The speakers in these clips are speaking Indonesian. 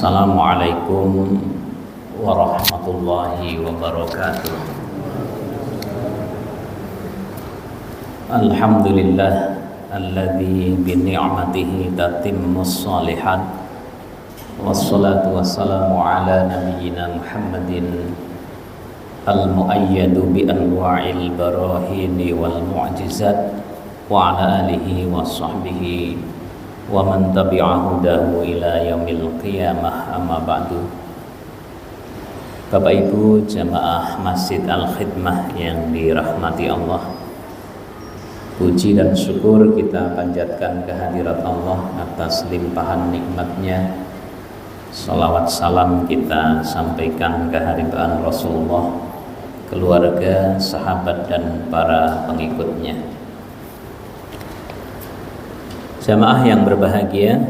Assalamualaikum warahmatullahi wabarakatuh. Alhamdulillah alladzi bi ni'matihi tatimmus shalihat. Wassalatu wassalamu ala nabiyyina Muhammadin al-muayyadu bi anwa'il barahini wal mu'jizat wa ala alihi wa sahbihi wa man tabi'ahu dahu ila yaumil qiyamah, amma ba'du. Bapak Ibu jamaah Masjid Al-Khidmah yang dirahmati Allah, puji dan syukur kita panjatkan kehadirat Allah atas limpahan nikmatnya. Salawat salam kita sampaikan kehadiran Rasulullah, keluarga, sahabat dan para pengikutnya. Jamaah yang berbahagia,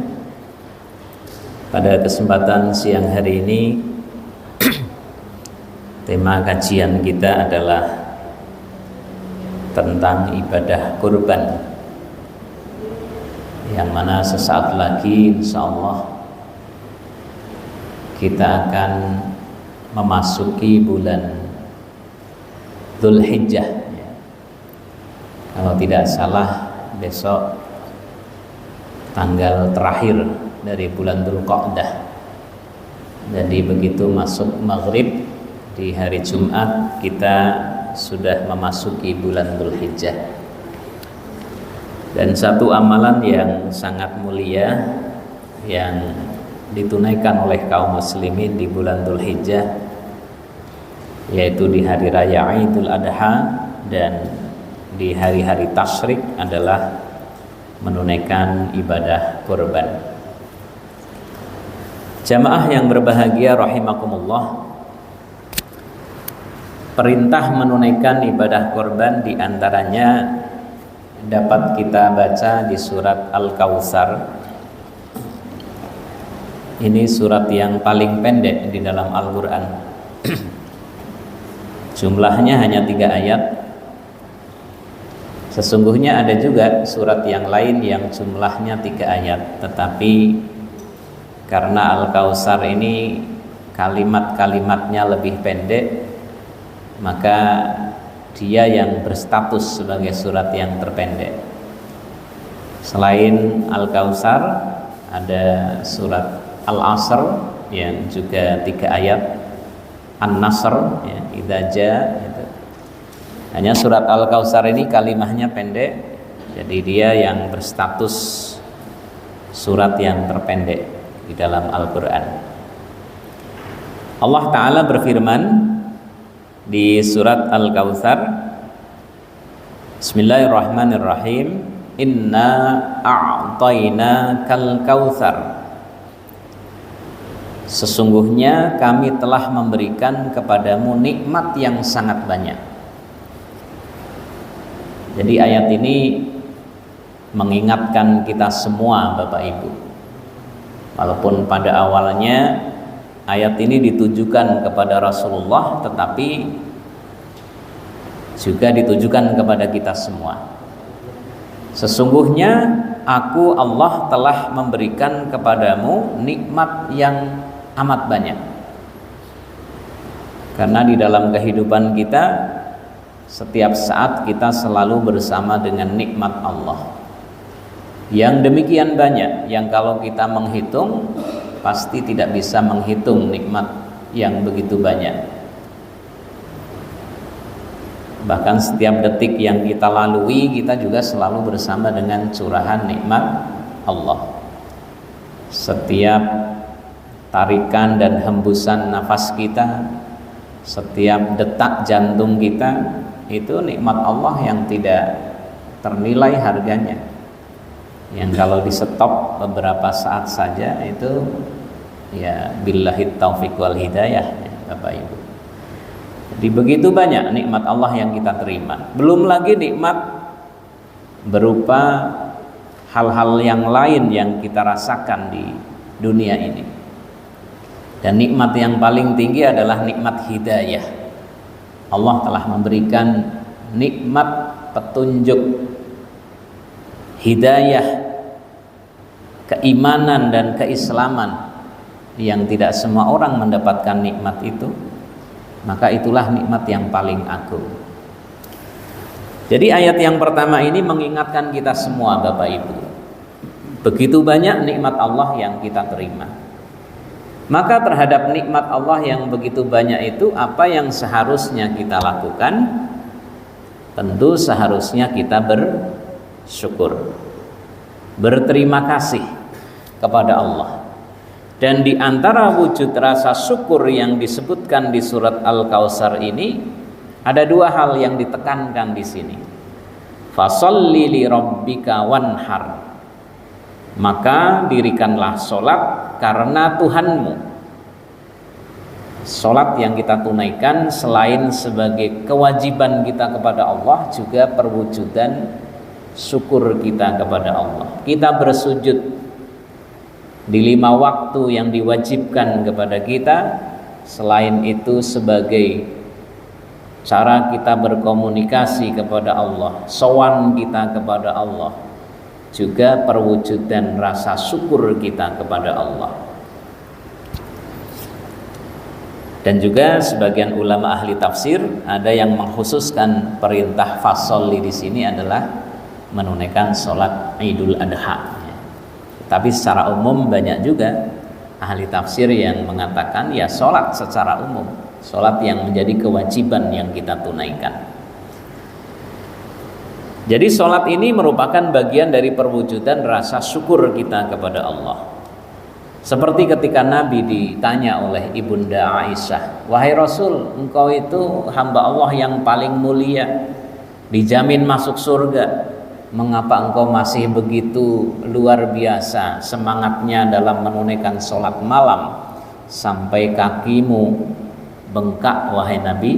pada kesempatan siang hari ini tema kajian kita adalah tentang ibadah kurban, yang mana sesaat lagi insyaallah kita akan memasuki bulan Dzulhijjah. Kalau tidak salah besok tanggal terakhir dari bulan Dzulqa'dah. Jadi begitu masuk maghrib di hari Jumat, kita sudah memasuki bulan Dzulhijjah. Dan satu amalan yang sangat mulia yang ditunaikan oleh kaum muslimin di bulan Dzulhijjah, yaitu di hari raya Idul Adha dan di hari-hari tasyrik, adalah menunaikan ibadah kurban. Jamaah yang berbahagia rahimakumullah, perintah menunaikan ibadah kurban diantaranya dapat kita baca di surat Al-Kautsar. Ini surat yang paling pendek di dalam Al-Quran. Jumlahnya hanya 3 ayat. Sesungguhnya ada juga surat yang lain yang jumlahnya 3 ayat, tetapi karena Al-Kautsar ini kalimat-kalimatnya lebih pendek, maka dia yang berstatus sebagai surat yang terpendek. Selain Al-Kautsar, ada surat Al-Asr yang juga 3 ayat, An-Nasr, ya, Idza Jaa, gitu. Hanya surat Al-Kautsar ini kalimahnya pendek, jadi dia yang berstatus surat yang terpendek di dalam Al-Quran. Allah Ta'ala berfirman di surat Al-Kautsar, Bismillahirrahmanirrahim, Inna a'tainakal kautsar. Sesungguhnya kami telah memberikan kepadamu nikmat yang sangat banyak. Jadi ayat ini mengingatkan kita semua Bapak Ibu. Walaupun pada awalnya ayat ini ditujukan kepada Rasulullah, tetapi juga ditujukan kepada kita semua. Sesungguhnya aku Allah telah memberikan kepadamu nikmat yang amat banyak. Karena di dalam kehidupan kita, setiap saat kita selalu bersama dengan nikmat Allah yang demikian banyak, yang kalau kita menghitung pasti tidak bisa menghitung nikmat yang begitu banyak. Bahkan setiap detik yang kita lalui, kita juga selalu bersama dengan curahan nikmat Allah. Setiap tarikan dan hembusan nafas kita, setiap detak jantung kita, itu nikmat Allah yang tidak ternilai harganya, yang kalau di stop beberapa saat saja itu ya billahi taufiq wal hidayah, ya, Bapak Ibu. Jadi begitu banyak nikmat Allah yang kita terima. Belum lagi nikmat berupa hal-hal yang lain yang kita rasakan di dunia ini. Dan nikmat yang paling tinggi adalah nikmat hidayah. Allah telah memberikan nikmat petunjuk, hidayah, keimanan dan keislaman yang tidak semua orang mendapatkan nikmat itu, maka itulah nikmat yang paling agung. Jadi ayat yang pertama ini mengingatkan kita semua, Bapak Ibu, begitu banyak nikmat Allah yang kita terima. Maka terhadap nikmat Allah yang begitu banyak itu, apa yang seharusnya kita lakukan? Tentu seharusnya kita bersyukur, berterima kasih kepada Allah. Dan di antara wujud rasa syukur yang disebutkan di surat Al-Kautsar ini, ada dua hal yang ditekankan di sini. Fasholli li rabbika wanhar. Maka dirikanlah sholat karena Tuhanmu. Sholat yang kita tunaikan selain sebagai kewajiban kita kepada Allah, juga perwujudan syukur kita kepada Allah. Kita bersujud di 5 waktu yang diwajibkan kepada kita. Selain itu sebagai cara kita berkomunikasi kepada Allah, sowan kita kepada Allah, juga perwujudan rasa syukur kita kepada Allah. Dan juga sebagian ulama ahli tafsir ada yang mengkhususkan perintah fasholli di sini adalah menunaikan sholat Idul Adha. Tapi secara umum banyak juga ahli tafsir yang mengatakan ya sholat secara umum, sholat yang menjadi kewajiban yang kita tunaikan. Jadi sholat ini merupakan bagian dari perwujudan rasa syukur kita kepada Allah. Seperti ketika Nabi ditanya oleh Ibunda Aisyah, wahai Rasul, engkau itu hamba Allah yang paling mulia, dijamin masuk surga, mengapa engkau masih begitu luar biasa semangatnya dalam menunaikan sholat malam sampai kakimu bengkak wahai Nabi?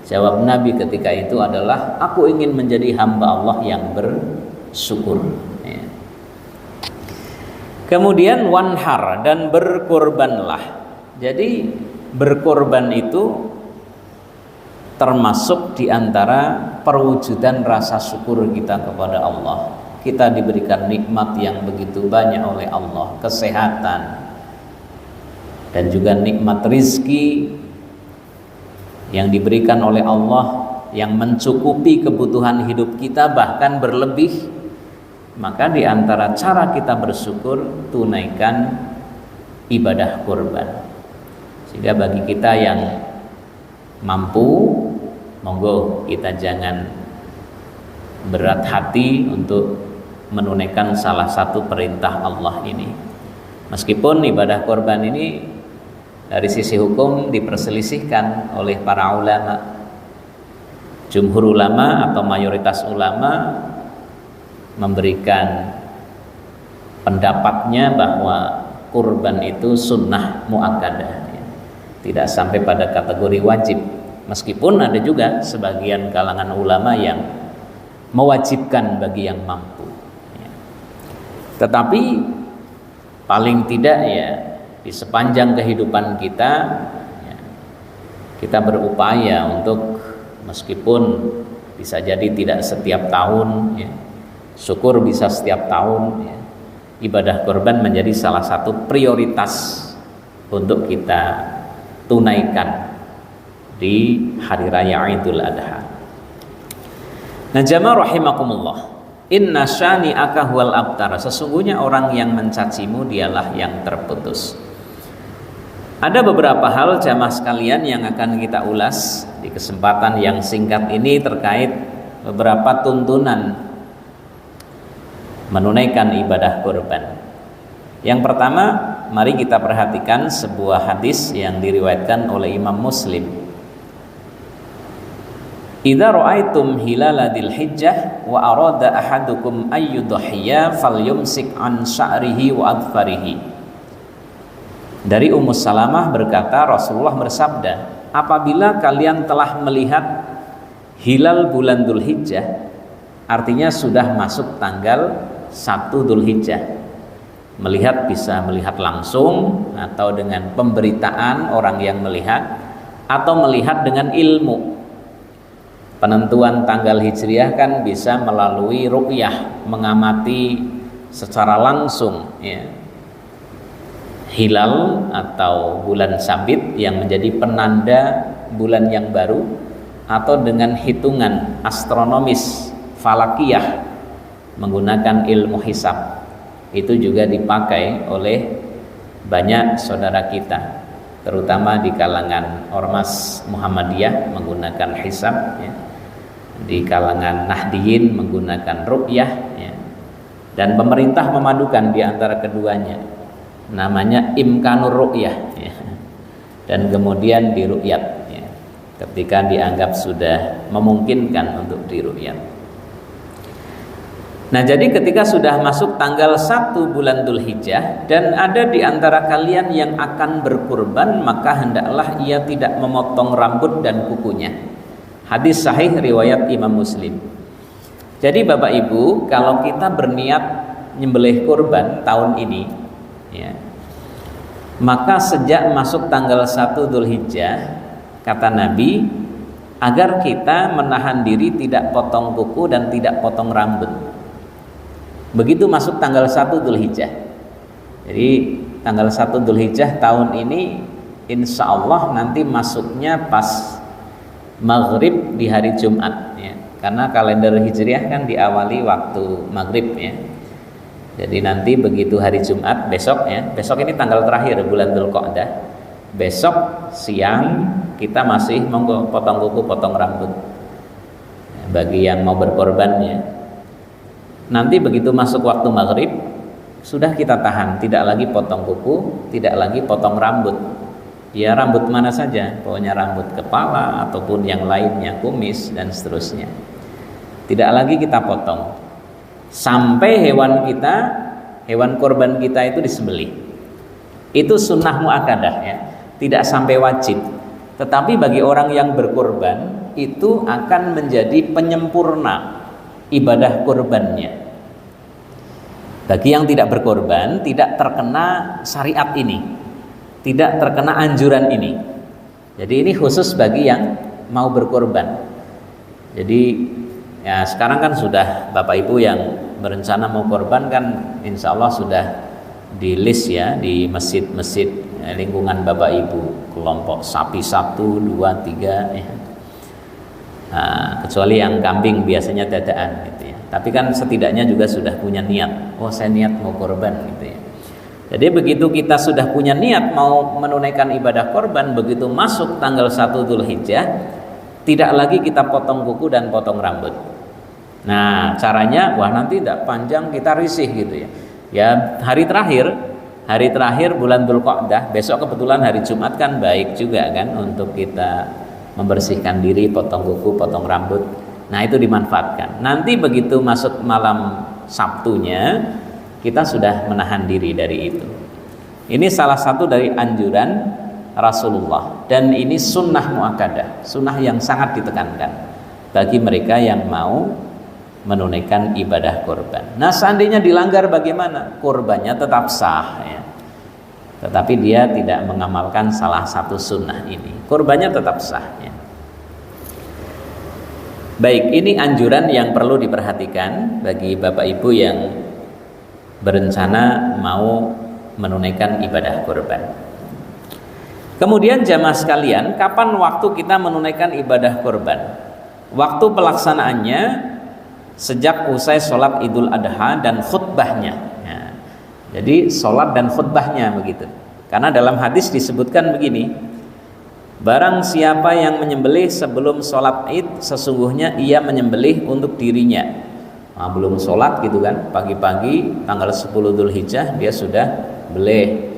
Jawab Nabi ketika itu adalah, aku ingin menjadi hamba Allah yang bersyukur. Ya. Kemudian wanhar, dan berkorbanlah. Jadi berkorban itu termasuk diantara perwujudan rasa syukur kita kepada Allah. Kita diberikan nikmat yang begitu banyak oleh Allah, kesehatan dan juga nikmat rizki yang diberikan oleh Allah yang mencukupi kebutuhan hidup kita, bahkan berlebih. Maka diantara cara kita bersyukur, tunaikan ibadah kurban. Sehingga bagi kita yang mampu, monggo kita jangan berat hati untuk menunaikan salah satu perintah Allah ini. Meskipun ibadah kurban ini dari sisi hukum diperselisihkan oleh para ulama. Jumhur ulama atau mayoritas ulama memberikan pendapatnya bahwa kurban itu sunnah muakkadah, tidak sampai pada kategori wajib. Meskipun ada juga sebagian kalangan ulama yang mewajibkan bagi yang mampu. Tetapi paling tidak ya di sepanjang kehidupan kita, ya, kita berupaya untuk, meskipun bisa jadi tidak setiap tahun, ya, syukur bisa setiap tahun, ya, ibadah kurban menjadi salah satu prioritas untuk kita tunaikan di hari raya Idul Adha. Nah, jamaah rahimakumullah, inna syani'aka huwal abtar, sesungguhnya orang yang mencacimu dialah yang terputus. Ada beberapa hal jamaah sekalian yang akan kita ulas di kesempatan yang singkat ini terkait beberapa tuntunan menunaikan ibadah kurban. Yang pertama, mari kita perhatikan sebuah hadis yang diriwayatkan oleh Imam Muslim. Idza ra'aitum hilala dzilhijjah wa arada ahadukum ayyudhiya falyumsik an sya'rihi wa adfarihi. Dari Ummu Salamah berkata, Rasulullah bersabda, apabila kalian telah melihat hilal bulan Dzulhijjah, artinya sudah masuk tanggal 1 Dzulhijjah. Melihat bisa melihat langsung atau dengan pemberitaan orang yang melihat, atau melihat dengan ilmu. Penentuan tanggal hijriah kan bisa melalui ru'yah, mengamati secara langsung, ya. hilal atau bulan sabit yang menjadi penanda bulan yang baru, atau dengan hitungan astronomis falakiyah menggunakan ilmu hisab. Itu juga dipakai oleh banyak saudara kita, terutama di kalangan Ormas Muhammadiyah menggunakan hisab, ya. Di kalangan Nahdiyin menggunakan ru'yah, ya. Dan pemerintah memadukan di antara keduanya, namanya imkanur ru'yah, ya. Dan kemudian diru'yat, ya, ketika dianggap sudah memungkinkan untuk diru'yat. Nah, jadi ketika sudah masuk tanggal 1 bulan Dzulhijjah dan ada di antara kalian yang akan berkurban, maka hendaklah ia tidak memotong rambut dan kukunya. Hadis sahih riwayat Imam Muslim. Jadi Bapak Ibu, kalau kita berniat nyembelih kurban tahun ini, ya, maka sejak masuk tanggal 1 Dzulhijjah, kata Nabi, agar kita menahan diri tidak potong kuku dan tidak potong rambut. Begitu masuk tanggal 1 Dzulhijjah. Jadi tanggal 1 Dzulhijjah tahun ini insya Allah nanti masuknya pas maghrib di hari Jumat, ya. Karena kalender Hijriah kan diawali waktu maghrib, ya. Jadi nanti begitu hari Jumat besok, ya. Besok ini tanggal terakhir bulan Dzulqa'dah. Besok siang kita masih mau potong kuku, potong rambut, ya, bagi yang mau berkorban, ya. Nanti begitu masuk waktu maghrib sudah kita tahan, tidak lagi potong kuku, tidak lagi potong rambut. Ya rambut mana saja, pokoknya rambut kepala ataupun yang lainnya, kumis dan seterusnya. Tidak lagi kita potong sampai hewan kita, hewan korban kita itu disembelih. Itu sunnah muakkadah, ya, tidak sampai wajib. Tetapi bagi orang yang berkorban itu akan menjadi penyempurna ibadah kurbannya. Bagi yang tidak berkorban tidak terkena syariat ini, tidak terkena anjuran ini. Jadi ini khusus bagi yang mau berkorban. Jadi ya sekarang kan sudah Bapak Ibu yang berencana mau korban kan insya Allah sudah di list, ya, di masjid-masjid lingkungan Bapak Ibu, kelompok sapi 1, 2, 3, ya. Nah, kecuali yang kambing biasanya dadaan gitu, ya. Tapi kan setidaknya juga sudah punya niat. Oh, saya niat mau korban gitu, ya. Jadi begitu kita sudah punya niat mau menunaikan ibadah korban, begitu masuk tanggal 1 Dzulhijjah tidak lagi kita potong kuku dan potong rambut. Nah, caranya wah nanti tidak panjang kita risih gitu, ya. Ya, hari terakhir bulan Dzulqa'dah, besok kebetulan hari Jumat kan baik juga kan untuk kita membersihkan diri, potong kuku, potong rambut. Nah, itu dimanfaatkan. Nanti begitu masuk malam Sabtunya kita sudah menahan diri dari itu. Ini salah satu dari anjuran Rasulullah, dan ini sunnah muakkadah, sunnah yang sangat ditekankan bagi mereka yang mau menunaikan ibadah korban. Nah, seandainya dilanggar bagaimana? Korbannya tetap sah, ya. Tetapi dia tidak mengamalkan salah satu sunnah ini, korbannya tetap sah, ya. Baik, ini anjuran yang perlu diperhatikan bagi Bapak Ibu yang berencana mau menunaikan ibadah kurban. Kemudian jamaah sekalian, kapan waktu kita menunaikan ibadah kurban? Waktu pelaksanaannya sejak usai sholat Idul Adha dan khutbahnya, ya. Jadi sholat dan khutbahnya begitu. Karena dalam hadis disebutkan begini, barang siapa yang menyembelih sebelum sholat Id, sesungguhnya ia menyembelih untuk dirinya. Nah, belum sholat gitu kan, pagi-pagi tanggal 10 Dzulhijjah dia sudah belih.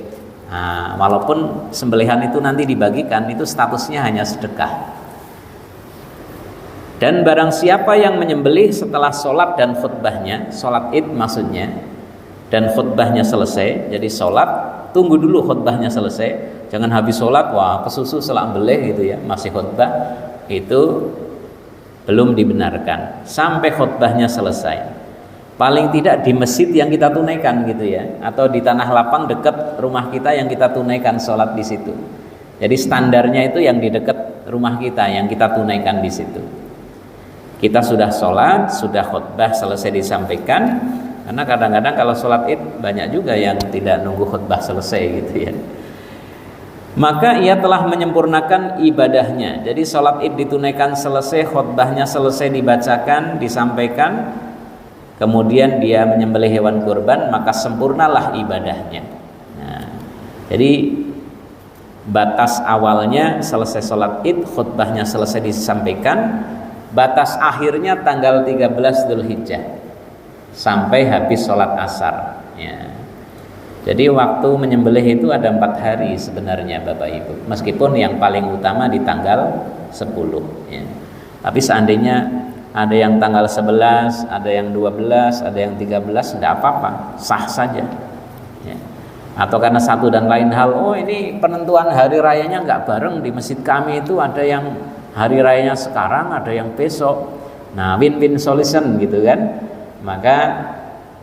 Nah, walaupun sembelihan itu nanti dibagikan, itu statusnya hanya sedekah. Dan barang siapa yang menyembelih setelah sholat dan khutbahnya, sholat Id maksudnya, dan khutbahnya selesai, jadi sholat, tunggu dulu khutbahnya selesai, jangan habis sholat, wah kesusu selak beleh gitu, ya, masih khutbah, itu belum dibenarkan sampai khutbahnya selesai. Paling tidak di masjid yang kita tunaikan gitu, ya, atau di tanah lapang dekat rumah kita yang kita tunaikan sholat di situ. Jadi standarnya itu yang di dekat rumah kita yang kita tunaikan di situ. Kita sudah sholat, sudah khutbah selesai disampaikan, Karena kadang-kadang kalau sholat id banyak juga yang tidak nunggu khutbah selesai gitu ya. Maka ia telah menyempurnakan ibadahnya. Jadi sholat id ditunaikan selesai, khutbahnya selesai dibacakan, disampaikan, kemudian dia menyembelih hewan kurban, maka sempurnalah ibadahnya. Nah, jadi batas awalnya selesai sholat id, khutbahnya selesai disampaikan, batas akhirnya tanggal 13 Dzulhijjah sampai habis sholat asar ya. Jadi waktu menyembelih itu ada 4 hari sebenarnya Bapak Ibu, meskipun yang paling utama di tanggal 10 ya. Tapi seandainya ada yang tanggal 11, ada yang 12, ada yang 13, tidak apa-apa, sah saja ya. Atau karena satu dan lain hal, oh ini penentuan hari rayanya nggak bareng, di masjid kami itu ada yang hari rayanya sekarang, ada yang besok. Nah, win-win solution gitu kan. Maka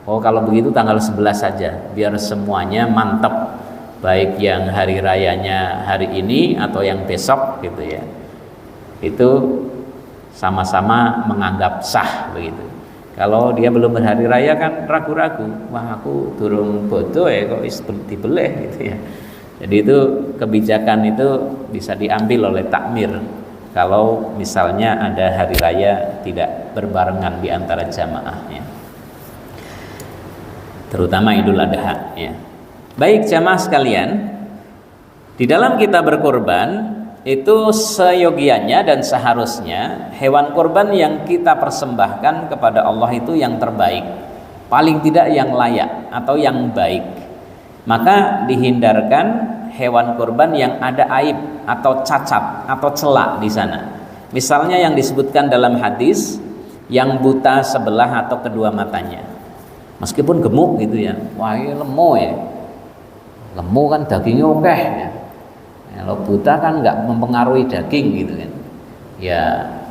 kalau begitu tanggal 11 saja, biar semuanya mantap, baik yang hari rayanya hari ini atau yang besok gitu ya. Itu sama-sama menganggap sah begitu. Kalau dia belum berhari raya kan ragu-ragu, wah aku durung bodoh ya kok dibeleh gitu ya. Jadi itu kebijakan itu bisa diambil oleh takmir kalau misalnya ada hari raya tidak berbarengan di antara jamaahnya, terutama Idul Adha ya. Baik jamaah sekalian, di dalam kita berkorban itu seyogianya dan seharusnya hewan kurban yang kita persembahkan kepada Allah itu yang terbaik, paling tidak yang layak atau yang baik. Maka dihindarkan hewan kurban yang ada aib atau cacat atau celak di sana. Misalnya yang disebutkan dalam hadis, yang buta sebelah atau kedua matanya, meskipun gemuk gitu ya, wah ini lemu ya, lemu kan dagingnya oke ya. Kalau buta kan nggak mempengaruhi daging gitu kan. Ya,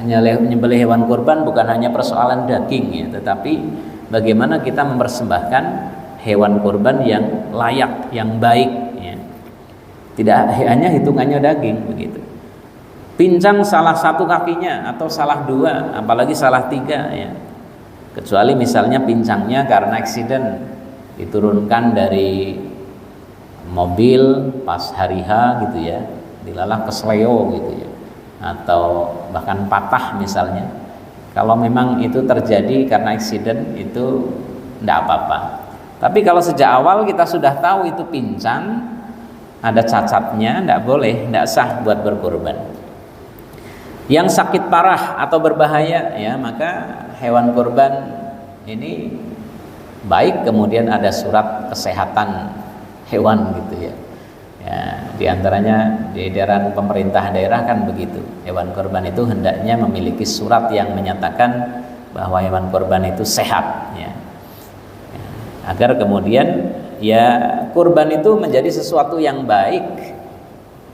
menyembelih hewan kurban bukan hanya persoalan daging ya, tetapi bagaimana kita mempersembahkan hewan kurban yang layak, yang baik ya. Tidak hanya hitungannya daging begitu. Pincang salah satu kakinya atau salah dua, apalagi salah tiga ya. Kecuali misalnya pincangnya karena eksiden, diturunkan dari mobil pas hari H gitu ya, dilalah kesleo gitu ya, atau bahkan patah misalnya. Kalau memang itu terjadi karena eksiden itu tidak apa-apa. Tapi kalau sejak awal kita sudah tahu itu pincang, ada cacatnya, tidak boleh, tidak sah buat berkorban. Yang sakit parah atau berbahaya ya, maka hewan kurban ini baik kemudian ada surat kesehatan hewan gitu ya. Ya, diantaranya di edaran pemerintah daerah kan begitu. Hewan kurban itu hendaknya memiliki surat yang menyatakan bahwa hewan kurban itu sehat ya. Ya, agar kemudian ya kurban itu menjadi sesuatu yang baik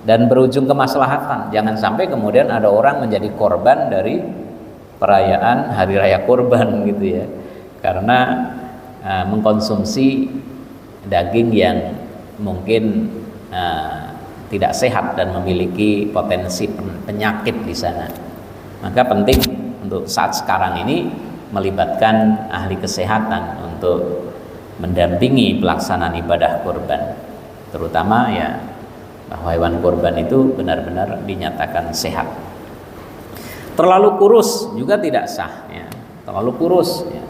dan berujung kemaslahatan. Jangan sampai kemudian ada orang menjadi korban dari perayaan hari raya kurban gitu ya, karena mengkonsumsi daging yang mungkin tidak sehat dan memiliki potensi penyakit di sana. Maka penting untuk saat sekarang ini melibatkan ahli kesehatan untuk mendampingi pelaksanaan ibadah kurban, terutama ya bahwa hewan kurban itu benar-benar dinyatakan sehat. Terlalu kurus juga tidak sah ya. Terlalu kurus ya.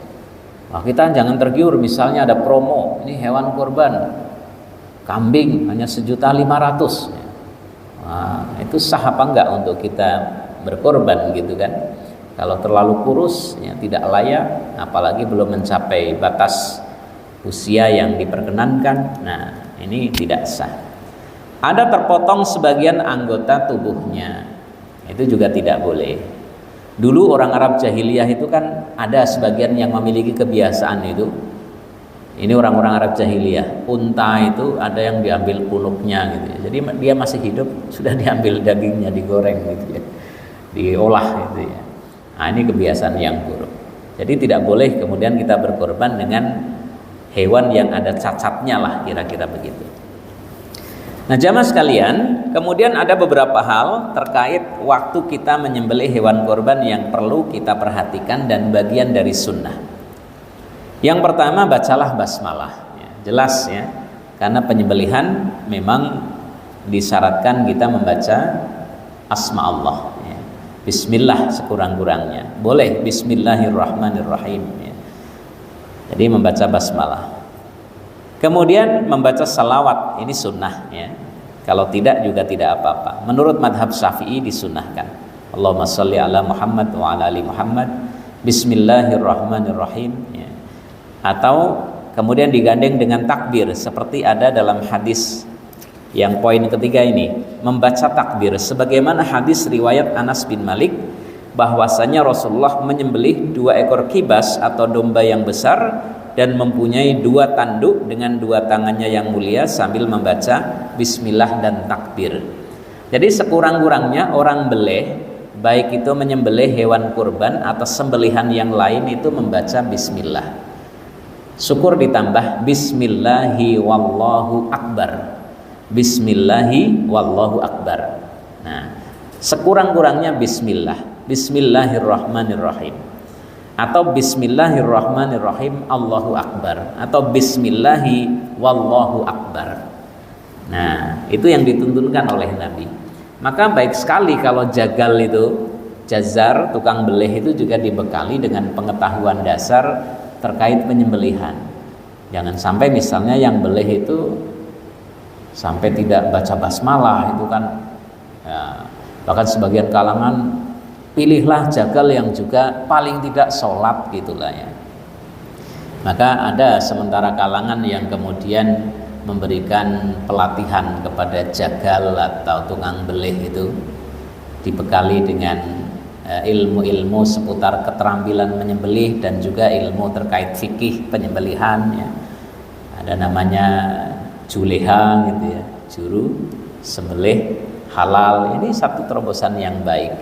Nah, kita jangan tergiur misalnya ada promo, ini hewan kurban kambing hanya 1.500.000 ya. Nah, itu sah apa enggak untuk kita berkorban gitu kan? Kalau terlalu kurus ya tidak layak, apalagi belum mencapai batas usia yang diperkenankan. Nah, ini tidak sah. Ada terpotong sebagian anggota tubuhnya, itu juga tidak boleh. Dulu orang Arab jahiliyah itu kan ada sebagian yang memiliki kebiasaan itu. Ini orang-orang Arab jahiliyah, unta itu ada yang diambil punuknya gitu ya. Jadi dia masih hidup sudah diambil dagingnya, digoreng gitu ya, diolah gitu ya. Nah, ini kebiasaan yang buruk. Jadi tidak boleh kemudian kita berkorban dengan hewan yang ada cacatnya lah, kira-kira begitu. Nah jamaah sekalian, kemudian ada beberapa hal terkait waktu kita menyembelih hewan korban yang perlu kita perhatikan dan bagian dari sunnah. Yang pertama, bacalah basmalah, ya, jelas ya, karena penyembelihan memang disyaratkan kita membaca asma Allah, ya. Bismillah sekurang-kurangnya, boleh Bismillahirrahmanirrahim, ya. Jadi membaca basmalah. Kemudian membaca salawat, ini sunnah ya. Kalau tidak juga tidak apa-apa. Menurut madhab Syafi'i disunnahkan. Allahumma sholli ala Muhammad wa ala ali Muhammad, Bismillahirrahmanirrahim, ya. Atau kemudian digandeng dengan takbir seperti ada dalam hadis yang poin ketiga ini, membaca takbir sebagaimana hadis riwayat Anas bin Malik bahwasanya Rasulullah menyembelih 2 ekor kibas atau domba yang besar dan mempunyai 2 tanduk dengan 2 tangannya yang mulia sambil membaca bismillah dan takbir. Jadi sekurang-kurangnya orang beleh, baik itu menyembelih hewan kurban atau sembelihan yang lain, itu membaca bismillah. Syukur ditambah bismillahi wallahu akbar, bismillahi wallahu akbar. Nah, sekurang-kurangnya bismillah, bismillahirrahmanirrahim, atau bismillahirrahmanirrahim Allahu akbar, atau bismillahi wallahu akbar. Nah, itu yang dituntunkan oleh Nabi. Maka baik sekali kalau jagal itu, jazar, tukang beleh itu juga dibekali dengan pengetahuan dasar terkait penyembelihan. Jangan sampai misalnya yang beleh itu sampai tidak baca basmalah, itu kan ya, bahkan sebagian kalangan pilihlah jagal yang juga paling tidak sholat gitulah ya. Maka ada sementara kalangan yang kemudian memberikan pelatihan kepada jagal atau tukang beleh itu, dibekali dengan ilmu-ilmu seputar keterampilan menyembelih dan juga ilmu terkait fikih penyembelihan ya. Ada namanya juleha gitu ya, juru sembelih halal. Ini satu terobosan yang baik.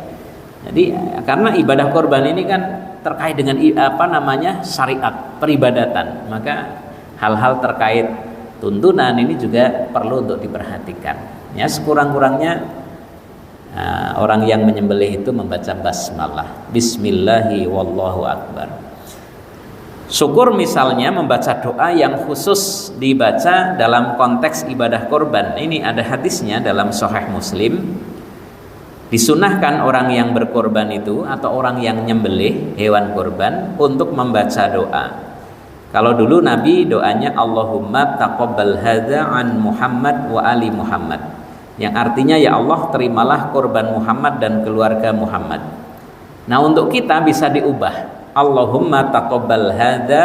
Jadi karena ibadah korban ini kan terkait dengan syariat peribadatan, maka hal-hal terkait tuntunan ini juga perlu untuk diperhatikan ya. Sekurang-kurangnya orang yang menyembelih itu membaca basmalah, bismillahi wallahu akbar. Syukur misalnya membaca doa yang khusus dibaca dalam konteks ibadah korban. Ini ada hadisnya dalam Sahih Muslim. Disunahkan orang yang berkorban itu atau orang yang nyembelih hewan korban untuk membaca doa. Kalau dulu Nabi doanya Allahumma taqabbal hadza an Muhammad wa ali Muhammad, yang artinya ya Allah terimalah korban Muhammad dan keluarga Muhammad. Nah, untuk kita bisa diubah, Allahumma taqabbal hadza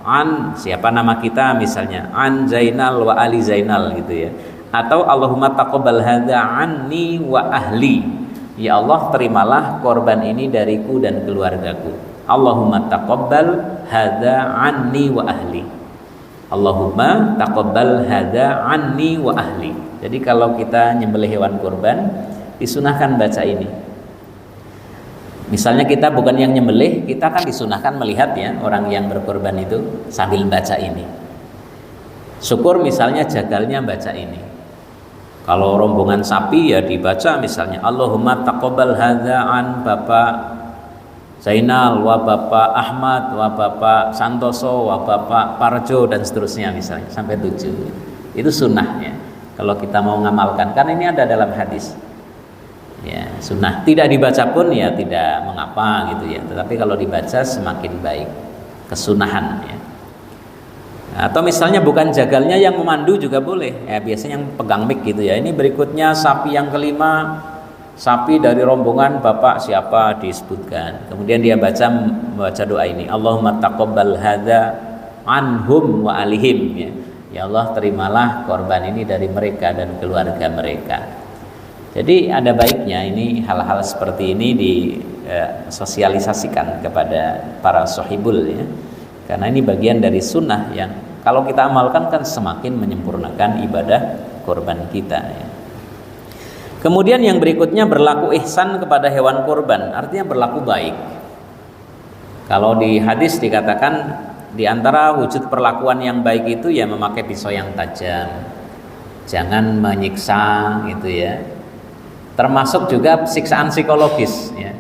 an siapa nama kita, misalnya an Zainal wa ali Zainal gitu ya. Atau Allahumma taqabbal hadza anni wa ahli, ya Allah terimalah korban ini dariku dan keluargaku. Allahumma taqabbal hadza anni wa ahli, Allahumma taqabbal hadza anni wa ahli. Jadi kalau kita nyembelih hewan kurban, disunahkan baca ini. Misalnya kita bukan yang nyembelih, kita kan disunahkan melihat ya orang yang berkorban itu sambil baca ini. Syukur misalnya jagalnya baca ini. Kalau rombongan sapi ya dibaca misalnya Allahumma taqabbal hadza an Bapak Zainal wa Bapak Ahmad wa Bapak Santoso wa Bapak Parjo dan seterusnya misalnya sampai 7. Itu sunnahnya. Kalau kita mau ngamalkan, karena ini ada dalam hadis ya, sunnah. Tidak dibaca pun ya tidak mengapa gitu ya, tetapi kalau dibaca semakin baik, kesunahan ya. Atau misalnya bukan jagalnya yang memandu juga boleh ya, biasanya yang pegang mic gitu ya. Ini berikutnya sapi yang kelima, sapi dari rombongan Bapak siapa disebutkan, kemudian dia membaca doa ini, Allahumma taqabbal hadza anhum wa alihim ya. Ya Allah terimalah korban ini dari mereka dan keluarga mereka. Jadi ada baiknya ini hal-hal seperti ini disosialisasikan kepada para sohibul ya. Karena ini bagian dari sunnah yang kalau kita amalkan kan semakin menyempurnakan ibadah korban kita ya. Kemudian yang berikutnya berlaku ihsan kepada hewan korban, artinya berlaku baik. Kalau di hadis dikatakan di antara wujud perlakuan yang baik itu ya memakai pisau yang tajam, jangan menyiksa gitu ya. Termasuk juga siksaan psikologis ya.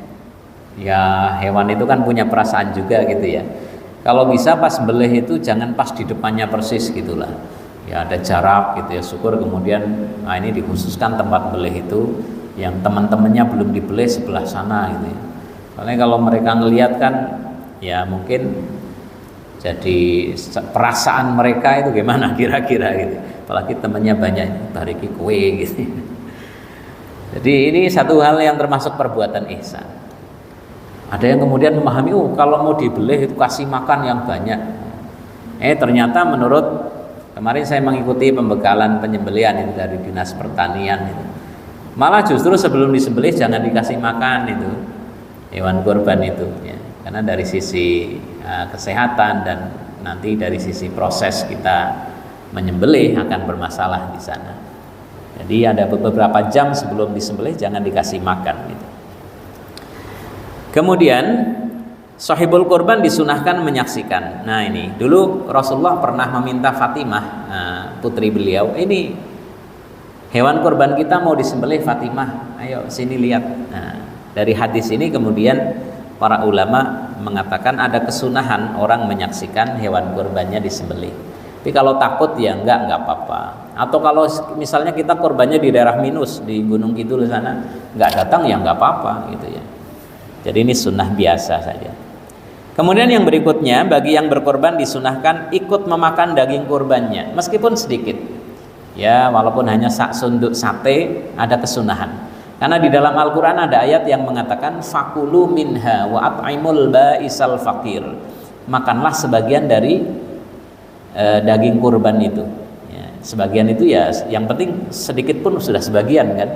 Ya hewan itu kan punya perasaan juga gitu ya. Kalau bisa pas beleh itu jangan pas di depannya persis gitulah. Ya ada jarak gitu ya, syukur. Kemudian ini dikhususkan tempat beleh itu yang teman-temannya belum dibeleh sebelah sana gitu ya. Soalnya kalau mereka ngelihat kan ya mungkin jadi perasaan mereka itu gimana kira-kira gitu. Apalagi temannya banyak, bariki kue gitu. Jadi ini satu hal yang termasuk perbuatan ihsan. Ada yang kemudian memahami, kalau mau dibeleh itu kasih makan yang banyak. Ternyata menurut kemarin saya mengikuti pembekalan penyembelihan itu dari Dinas Pertanian itu. Malah justru sebelum disembelih jangan dikasih makan itu hewan kurban itu ya. Karena dari sisi kesehatan dan nanti dari sisi proses kita menyembelih akan bermasalah di sana. Jadi ada beberapa jam sebelum disembelih jangan dikasih makan gitu. Kemudian sahibul kurban disunahkan menyaksikan. Nah ini dulu Rasulullah pernah meminta Fatimah putri beliau, ini hewan kurban kita mau disembelih Fatimah, ayo sini lihat. Nah dari hadis ini kemudian para ulama mengatakan ada kesunahan orang menyaksikan hewan kurbannya disembelih. Tapi kalau takut ya enggak apa-apa. Atau kalau misalnya kita kurbannya di daerah minus di Gunung Kidul sana, enggak datang ya enggak apa-apa gitu ya. Jadi ini sunnah biasa saja. Kemudian yang berikutnya, bagi yang berkorban disunahkan ikut memakan daging kurbannya meskipun sedikit. Ya, walaupun hanya sak sunduk sate, ada kesunahan. Karena di dalam Al-Qur'an ada ayat yang mengatakan fakulu minha wa at'imul ba'isal faqir. Makanlah sebagian dari daging kurban itu. Ya, sebagian itu ya yang penting sedikit pun sudah sebagian kan.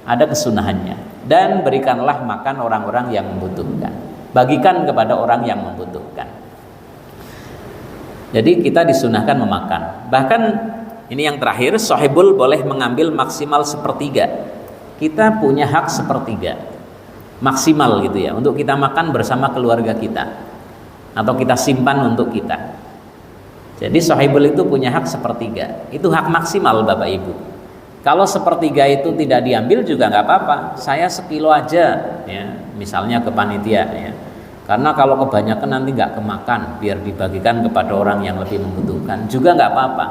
Ada kesunahannya. Dan berikanlah makan orang-orang yang membutuhkan. Bagikan kepada orang yang membutuhkan. Jadi kita disunahkan memakan. Bahkan ini yang terakhir, sahibul boleh mengambil maksimal sepertiga. Kita punya hak sepertiga maksimal gitu ya, untuk kita makan bersama keluarga kita atau kita simpan untuk kita. Jadi sahibul itu punya hak sepertiga. Itu hak maksimal Bapak Ibu. Kalau sepertiga itu tidak diambil juga nggak apa-apa. Saya sekilo aja, ya, misalnya ke panitia, ya. Karena kalau kebanyakan nanti nggak kemakan, biar dibagikan kepada orang yang lebih membutuhkan juga nggak apa-apa.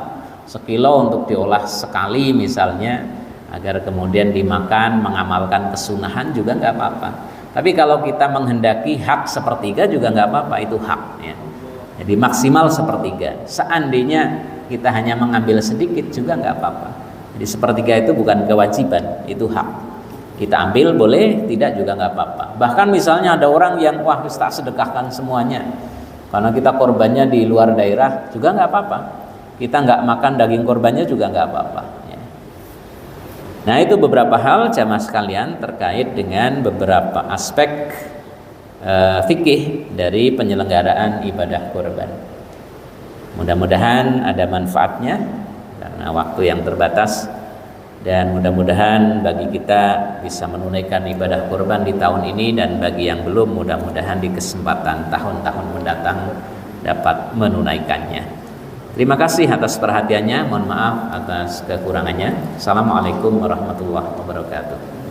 Sekilo untuk diolah sekali misalnya, agar kemudian dimakan, mengamalkan kesunahan juga nggak apa-apa. Tapi kalau kita menghendaki hak sepertiga juga nggak apa-apa, itu hak, ya. Jadi maksimal sepertiga. Seandainya kita hanya mengambil sedikit juga nggak apa-apa. Jadi sepertiga itu bukan kewajiban, itu hak. Kita ambil boleh, tidak juga nggak apa-apa. Bahkan misalnya ada orang yang wah kita sedekahkan semuanya, karena kita korbannya di luar daerah juga nggak apa-apa. Kita nggak makan daging korbannya juga nggak apa-apa. Ya. Nah itu beberapa hal jamaah sekalian terkait dengan beberapa aspek fikih dari penyelenggaraan ibadah kurban. Mudah-mudahan ada manfaatnya karena waktu yang terbatas, dan mudah-mudahan bagi kita bisa menunaikan ibadah kurban di tahun ini, dan bagi yang belum mudah-mudahan di kesempatan tahun-tahun mendatang dapat menunaikannya. Terima kasih atas perhatiannya, mohon maaf atas kekurangannya. Assalamualaikum warahmatullahi wabarakatuh.